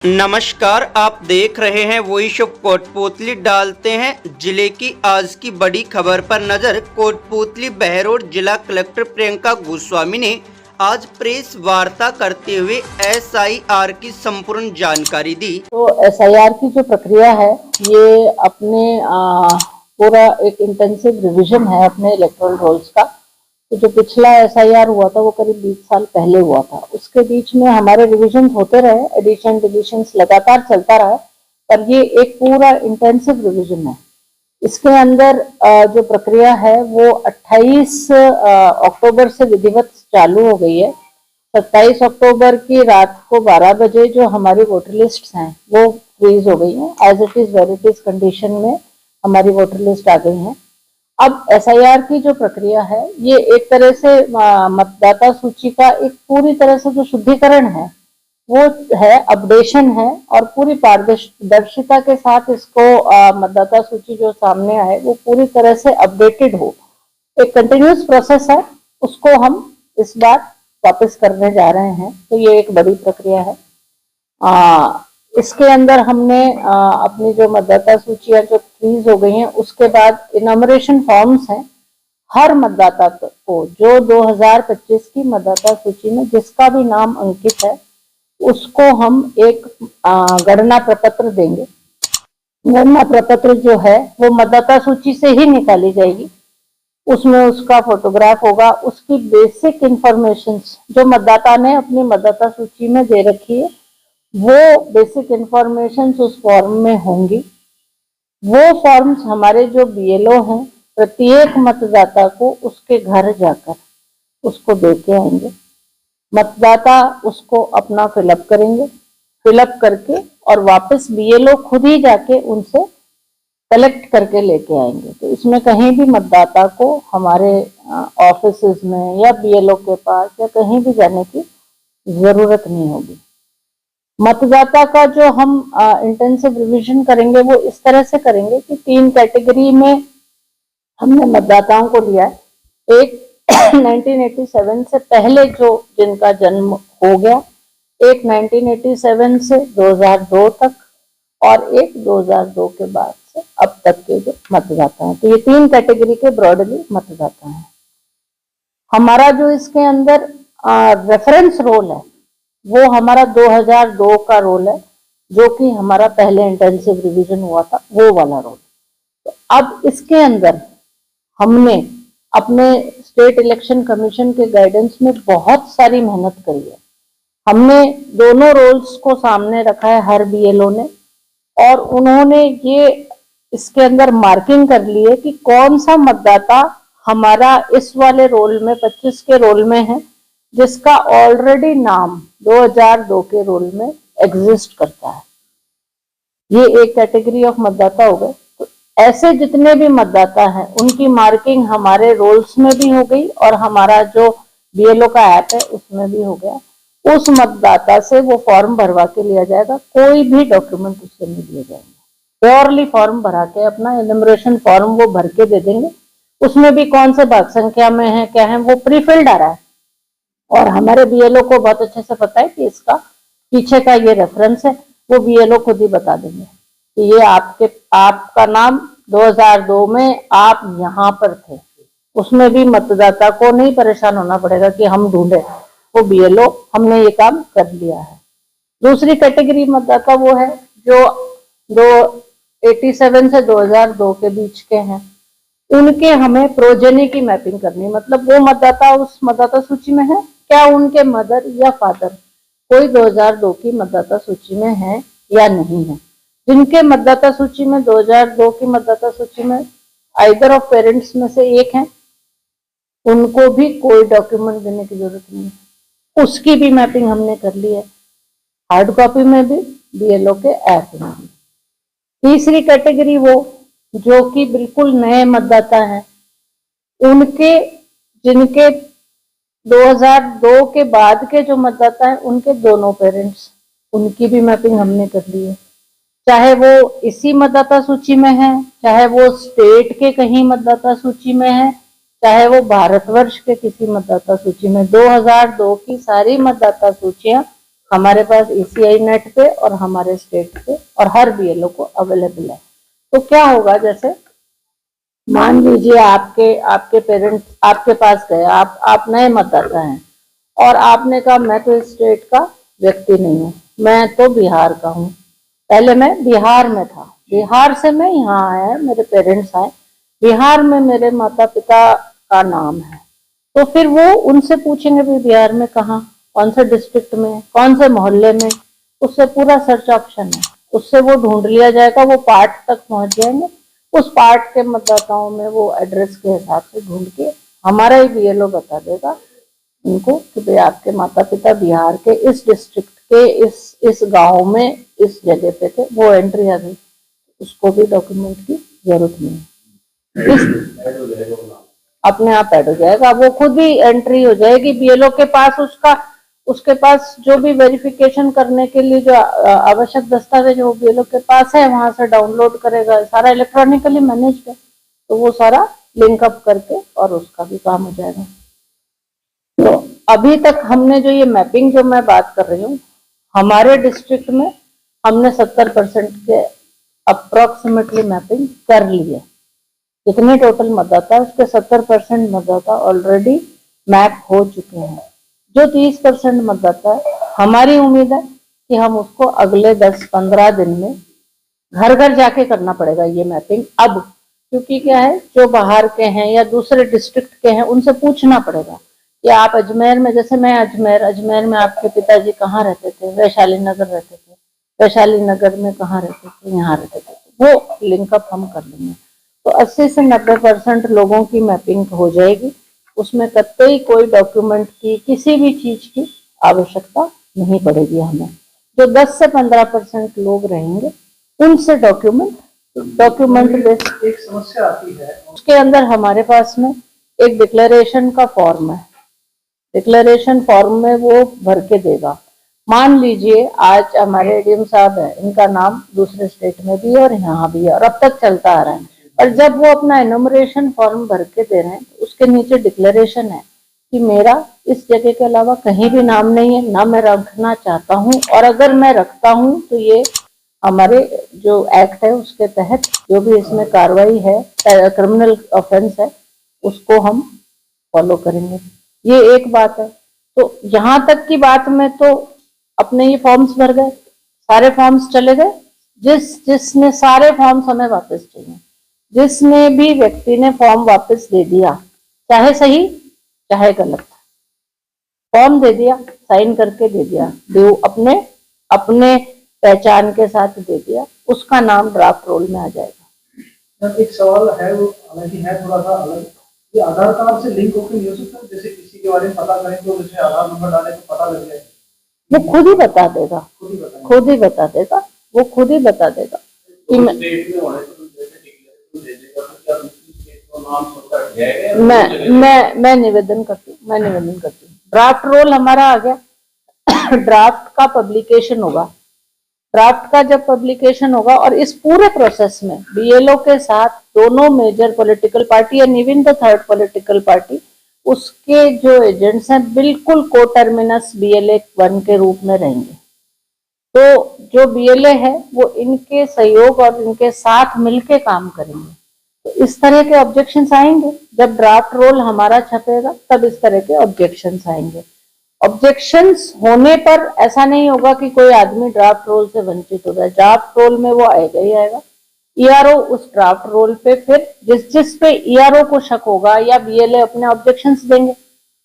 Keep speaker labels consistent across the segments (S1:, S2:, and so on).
S1: नमस्कार, आप देख रहे हैं वॉइस ऑफ कोटपूतली। डालते हैं जिले की आज की बड़ी खबर पर नजर। कोटपूतली बहरोड जिला कलेक्टर प्रियंका गोस्वामी ने आज प्रेस वार्ता करते हुए SIR की संपूर्ण जानकारी दी।
S2: तो SIR की जो प्रक्रिया है ये अपने पूरा एक इंटेंसिव रिवीजन है अपने इलेक्टोरल रोल्स का। तो जो पिछला SIR हुआ था वो करीब 20 साल पहले हुआ था। उसके बीच में हमारे रिविजन होते रहे, एडिशन डिलीशंस लगातार चलता रहा, पर ये एक पूरा इंटेंसिव रिवीजन है। इसके अंदर जो प्रक्रिया है वो 28 अक्टूबर से विधिवत चालू हो गई है। 27 अक्टूबर की रात को 12 बजे जो हमारी वोटर लिस्ट हैं वो फ्रीज हो गई हैं। As it is where it is condition में हमारी वोटर लिस्ट आ गई हैं। अब SIR की जो प्रक्रिया है ये एक तरह से मतदाता सूची का एक पूरी तरह से जो शुद्धिकरण है वो है, अपडेशन है, और पूरी पारदर्शिता के साथ इसको मतदाता सूची जो सामने आए वो पूरी तरह से अपडेटेड हो। एक कंटिन्यूस प्रोसेस है, उसको हम इस बार वापस करने जा रहे हैं। तो ये एक बड़ी प्रक्रिया है। इसके अंदर हमने अपनी जो मतदाता सूचियां जो फ्रीज हो गई हैं उसके बाद इनॉमरेशन फॉर्म्स हैं हर मतदाता को जो 2025 की मतदाता सूची में जिसका भी नाम अंकित है उसको हम एक गणना प्रपत्र देंगे। गणना प्रपत्र जो है वो मतदाता सूची से ही निकाली जाएगी। उसमें उसका फोटोग्राफ होगा, उसकी बेसिक इंफॉर्मेशन जो मतदाता ने अपनी मतदाता सूची में दे रखी है वो बेसिक इंफॉर्मेशन उस फॉर्म में होंगी। वो फॉर्म्स हमारे जो BLO हैं प्रत्येक मतदाता को उसके घर जाकर उसको दे के आएंगे। मतदाता उसको अपना फिलअप करेंगे, फिलअप करके और वापस BLO खुद ही जाके उनसे कलेक्ट करके लेके आएंगे। तो इसमें कहीं भी मतदाता को हमारे ऑफिस में या BLO के पास या कहीं भी जाने की जरूरत नहीं होगी। मतदाता का जो हम इंटेंसिव रिवीजन करेंगे वो इस तरह से करेंगे कि 3 कैटेगरी में हमने मतदाताओं को लिया है। एक 1987 से पहले जो जिनका जन्म हो गया, एक 1987 से 2002 तक, और एक 2002 के बाद से अब तक के जो मतदाता हैं। तो ये 3 कैटेगरी के ब्रॉडली मतदाता हैं। हमारा जो इसके अंदर रेफरेंस रोल है वो हमारा 2002 का रोल है, जो कि हमारा पहले इंटेंसिव रिवीजन हुआ था वो वाला रोल। तो अब इसके अंदर हमने अपने स्टेट इलेक्शन कमीशन के गाइडेंस में बहुत सारी मेहनत करी है। हमने दोनों रोल्स को सामने रखा है हर BLO ने, और उन्होंने ये इसके अंदर मार्किंग कर ली है कि कौन सा मतदाता हमारा इस वाले रोल में 25 के रोल में है जिसका ऑलरेडी नाम 2002 के रोल में एग्जिस्ट करता है। ये एक कैटेगरी ऑफ मतदाता हो गए। तो ऐसे जितने भी मतदाता हैं उनकी मार्किंग हमारे रोल्स में भी हो गई और हमारा जो BLO का ऐप है उसमें भी हो गया। उस मतदाता से वो फॉर्म भरवा के लिया जाएगा, कोई भी डॉक्यूमेंट उससे नहीं दिए जाएंगे। प्योरली फॉर्म भरा के अपना एनुमरेशन फॉर्म वो भर के दे देंगे। उसमें भी कौन से भाग संख्या में है क्या है वो प्रीफिल्ड आ रहा है, और हमारे BLO को बहुत अच्छे से पता है कि इसका पीछे का ये रेफरेंस है। वो BLO खुद ही बता देंगे कि ये आपका नाम 2002 में आप यहाँ पर थे। उसमें भी मतदाता को नहीं परेशान होना पड़ेगा कि हम ढूंढे, वो BLO हमने ये काम कर लिया है। दूसरी कैटेगरी मतदाता वो है जो 87 से 2002 के बीच के हैं। उनके हमें प्रोजेनी की मैपिंग करनी, मतलब वो मतदाता उस मतदाता सूची में है क्या, उनके मदर या फादर कोई 2002 की मतदाता सूची में है या नहीं है। जिनके मतदाता सूची में 2002 की मतदाता सूची में आइदर ऑफ पेरेंट्स में से एक है, उनको भी कोई डॉक्यूमेंट देने की जरूरत नहीं है। उसकी भी मैपिंग हमने कर ली है, हार्ड कॉपी में भी BLO के ऐप में भी। तीसरी कैटेगरी वो जो कि बिल्कुल नए मतदाता हैं, उनके जिनके 2002 के बाद के जो मतदाता हैं उनके दोनों पेरेंट्स, उनकी भी मैपिंग हमने कर ली है। चाहे वो इसी मतदाता सूची में है, चाहे वो स्टेट के कहीं मतदाता सूची में है, चाहे वो भारतवर्ष के किसी मतदाता सूची में, 2002 की सारी मतदाता सूचियां हमारे पास ECI नेट पे और हमारे स्टेट पे और हर BLO को अवेलेबल है। तो क्या होगा, जैसे मान लीजिए आपके पेरेंट्स आपके पास गए, आप नए मतदाता हैं और आपने कहा मैं तो इस स्टेट का व्यक्ति नहीं हूँ, मैं तो बिहार का हूँ, पहले मैं बिहार में था, बिहार से मैं यहाँ आया, मेरे पेरेंट्स आए, बिहार में मेरे माता पिता का नाम है, तो फिर वो उनसे पूछेंगे भी बिहार में कहाँ, कौन से डिस्ट्रिक्ट में, कौन से मोहल्ले में, उससे पूरा सर्च ऑप्शन है, उससे वो ढूंढ लिया जाएगा, वो पार्ट तक पहुंच जाएंगे, उस पार्ट के मतदाताओं में वो एड्रेस के हिसाब से ढूंढ के हमारा ही BLO बता देगा उनको कि भाई आपके माता पिता बिहार के इस डिस्ट्रिक्ट के इस गांव में इस जगह पे थे, वो एंट्री आ गई, उसको भी डॉक्यूमेंट की जरूरत नहीं है, अपने आप ऐड हो जाएगा, वो खुद ही एंट्री हो जाएगी BLO के पास, उसके पास जो भी वेरिफिकेशन करने के लिए जो आवश्यक दस्तावेज वो BLO के पास है, वहां से डाउनलोड करेगा, सारा इलेक्ट्रॉनिकली मैनेज है, तो वो सारा लिंकअप करके और उसका भी काम हो जाएगा। तो अभी तक हमने जो ये मैपिंग जो मैं बात कर रही हूँ, हमारे डिस्ट्रिक्ट में हमने 70% के अप्रोक्सीमेटली मैपिंग कर ली है। जितने टोटल मतदाता है उसके 70% मतदाता ऑलरेडी मैप हो चुके हैं। जो 30% मतदाता है, हमारी उम्मीद है कि हम उसको अगले 10-15 दिन में घर घर जाके करना पड़ेगा ये मैपिंग अब, क्योंकि क्या है, जो बाहर के हैं या दूसरे डिस्ट्रिक्ट के हैं उनसे पूछना पड़ेगा कि आप अजमेर में, जैसे मैं अजमेर में आपके पिताजी कहाँ रहते थे, वैशाली नगर रहते थे, वैशाली नगर में कहाँ रहते थे, यहाँ रहते थे, वो लिंकअप हम कर लेंगे। तो 80 से 90% लोगों की मैपिंग हो जाएगी, उसमें कतई कोई डॉक्यूमेंट की किसी भी चीज की आवश्यकता नहीं पड़ेगी हमें। जो 10 से 15% लोग रहेंगे उनसे डॉक्यूमेंट बेस्ड
S3: एक समस्या आती है,
S2: उसके अंदर हमारे पास में एक डिक्लेरेशन का फॉर्म है, डिक्लेरेशन फॉर्म में वो भर के देगा। मान लीजिए आज हमारे डीएम साहब है, इनका नाम दूसरे स्टेट में भी है और यहाँ भी है और अब तक चलता आ रहा है, और जब वो अपना एनुमरेशन फॉर्म भर के दे रहे हैं तो उसके नीचे डिक्लेरेशन है कि मेरा इस जगह के अलावा कहीं भी नाम नहीं है, ना मैं रखना चाहता हूँ, और अगर मैं रखता हूँ तो ये हमारे जो एक्ट है उसके तहत जो भी इसमें कार्रवाई है, क्रिमिनल ऑफेंस है, उसको हम फॉलो करेंगे। ये एक बात है। तो यहाँ तक की बात में तो अपने ये फॉर्म्स भर गए, सारे फॉर्म्स चले गए, जिसने सारे फॉर्म्स हमें वापस चाहिए, जिसने भी व्यक्ति ने फॉर्म वापस दे दिया, चाहे सही चाहे गलत, फॉर्म दे दिया, साइन करके दे दिया, अपने पहचान के साथ दे दिया, उसका नाम ड्राफ्ट रोल में आ जाएगा।
S3: एक सवाल है, वो हालांकि है थोड़ा सा अलग, ये आधार कार्ड से लिंक होकर नहीं हो सकता, जैसे किसी के बारे में पता करें तो जैसे आधार नंबर डाले तो पता लग जाए,
S2: वो खुद ही बता देगा, खुद ही बता देगा, वो खुद ही बता देगा कि मैं निवेदन करती हूँ, ड्राफ्ट रोल हमारा आ गया, ड्राफ्ट का पब्लिकेशन होगा, ड्राफ्ट का जब पब्लिकेशन होगा और इस पूरे प्रोसेस में BLO के साथ दोनों major political party and even the third political party, उसके जो एजेंट्स हैं बिल्कुल कोटर्मिनस BLA 1 के रूप में रहेंगे। तो जो BLA है वो इनके सहयोग और इनके साथ मिलके काम करेंगे। तो इस तरह के ऑब्जेक्शंस आएंगे, जब ड्राफ्ट रोल हमारा छपेगा तब इस तरह के ऑब्जेक्शंस आएंगे। ऑब्जेक्शंस होने पर ऐसा नहीं होगा कि कोई आदमी ड्राफ्ट रोल से वंचित हो जाए, ड्राफ्ट रोल में वो आएगा ही आएगा। ERO उस ड्राफ्ट रोल पे फिर जिस पे ERO को शक होगा या BLA अपने ऑब्जेक्शंस देंगे,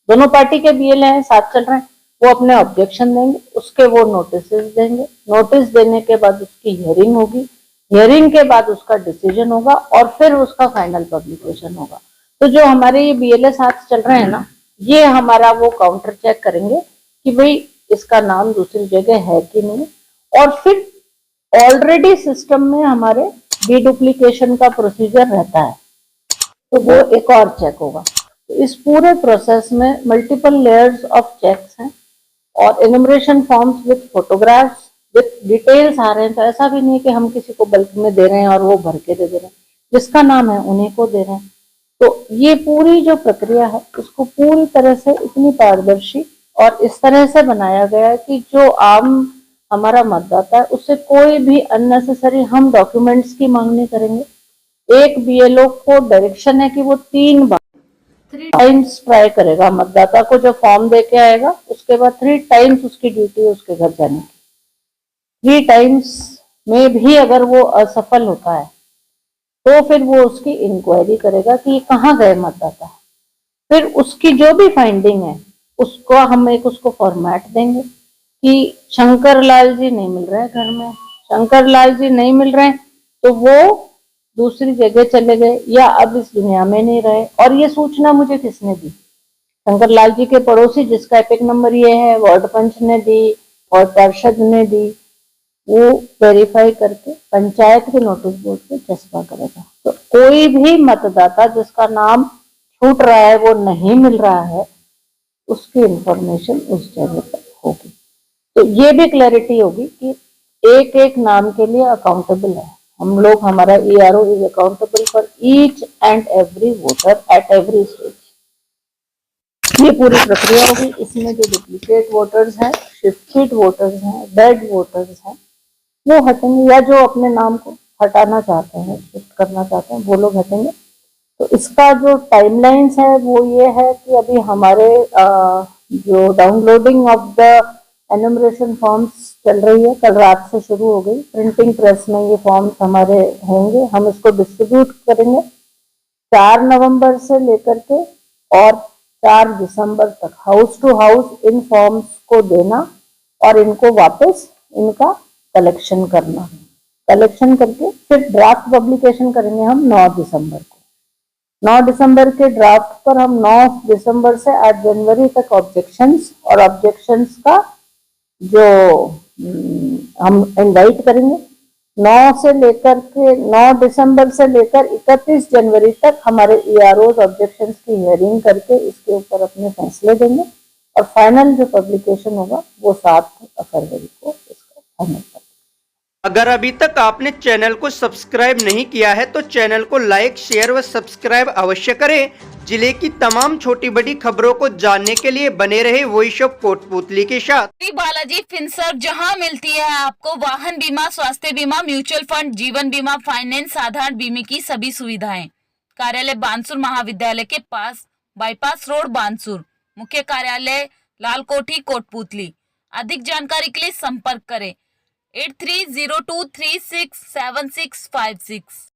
S2: दोनों पार्टी के BLA हैं, साथ चल रहे हैं, वो अपने ऑब्जेक्शन देंगे, उसके वो नोटिस देंगे, नोटिस देने के बाद उसकी हियरिंग होगी, हियरिंग के बाद उसका डिसीजन होगा और फिर उसका फाइनल पब्लिकेशन होगा। तो जो हमारे ये BLA साथ चल रहे हैं ना, ये हमारा वो काउंटर चेक करेंगे कि भाई इसका नाम दूसरी जगह है कि नहीं, और फिर ऑलरेडी सिस्टम में हमारे डुप्लीकेशन का प्रोसीजर रहता है, तो वो एक और चेक होगा। तो इस पूरे प्रोसेस में मल्टीपल लेयर्स ऑफ चेक्स हैं और enumeration forms with photographs with details आ रहे हैं। तो ऐसा भी नहीं कि हम किसी को बल्क में दे रहे हैं और वो भर के दे रहे हैं, जिसका नाम है उन्हीं को दे रहे हैं। तो ये पूरी जो प्रक्रिया है उसको पूरी तरह से इतनी पारदर्शी और इस तरह से बनाया गया है कि जो आम हमारा मतदाता है उससे कोई भी अननेसेसरी हम डॉक्यूमेंट्स की मांग नहीं करेंगे। एक बीएलओ को डायरेक्शन है कि वो 3 टाइम्स ट्राई करेगा, मतदाता को जो फॉर्म दे के आएगा उसके बाद 3 टाइम्स उसकी ड्यूटी है उसके घर जाने की। 3 टाइम्स में भी अगर वो असफल होता है तो फिर वो उसकी इंक्वायरी करेगा कि ये कहाँ गए मतदाता। फिर उसकी जो भी फाइंडिंग है उसको हम उसको फॉर्मेट देंगे कि शंकर लाल जी नहीं मिल रहे हैं घर में, शंकर लाल जी नहीं मिल रहे हैं तो वो दूसरी जगह चले गए या अब इस दुनिया में नहीं रहे। और ये सूचना मुझे किसने दी? शंकर लाल जी के पड़ोसी जिसका एपिक नंबर ये है, वार्ड पंच ने दी, वार्ड पार्षद ने दी, वो वेरीफाई करके पंचायत के नोटिस बोर्ड पे चस्पा करेगा। तो कोई भी मतदाता जिसका नाम छूट रहा है, वो नहीं मिल रहा है, उसकी इंफॉर्मेशन उस जगह पर होगी। तो ये भी क्लैरिटी होगी कि एक एक नाम के लिए अकाउंटेबल है हम लोग। हमारा ERO is accountable for each and every voter at every stage. ये पूरी प्रक्रिया होगी। इसमें जो डुप्लीकेट वोटर्स हैं, शिफ्टेड वोटर्स हैं, डेड वोटर्स हैं, वो हटेंगे, या जो अपने नाम को हटाना चाहते हैं, शिफ्ट करना चाहते हैं, वो लोग हटेंगे। तो इसका जो टाइमलाइंस है वो ये है कि अभी हमारे जो downloading of the enumeration forms चल रही है, कल रात से शुरू हो गई। प्रिंटिंग प्रेस में ये फॉर्म्स हमारे होंगे, हम इसको डिस्ट्रीब्यूट करेंगे 4 नवंबर से लेकर के और 4 दिसंबर तक हाउस टू हाउस इन फॉर्म्स को देना और इनको वापस इनका कलेक्शन करना। कलेक्शन करके फिर ड्राफ्ट पब्लिकेशन करेंगे हम 9 दिसंबर को। 9 दिसंबर के ड्राफ्ट पर हम 9 दिसंबर से 8 जनवरी तक ऑब्जेक्शंस और ऑब्जेक्शंस का जो हम इनवाइट करेंगे। 9 दिसंबर से लेकर 31 जनवरी तक हमारे EROs ऑब्जेक्शंस की हियरिंग करके इसके ऊपर अपने फैसले देंगे और फाइनल जो पब्लिकेशन होगा वो 7 फरवरी को इसका फाइनल होगा।
S1: अगर अभी तक आपने चैनल को सब्सक्राइब नहीं किया है तो चैनल को लाइक, शेयर व सब्सक्राइब अवश्य करें। जिले की तमाम छोटी बड़ी खबरों को जानने के लिए बने रहे वॉइस ऑफ कोटपुतली के साथ।
S4: श्री बालाजी फिनसर्व, जहां मिलती है आपको वाहन बीमा, स्वास्थ्य बीमा, म्यूचुअल फंड, जीवन बीमा, फाइनेंस, साधारण बीमे की सभी सुविधाएं। कार्यालय बानसूर महाविद्यालय के पास, बाईपास रोड, बानसूर। मुख्य कार्यालय लालकोठी, कोटपुतली। अधिक जानकारी के लिए संपर्क करें 8302367656।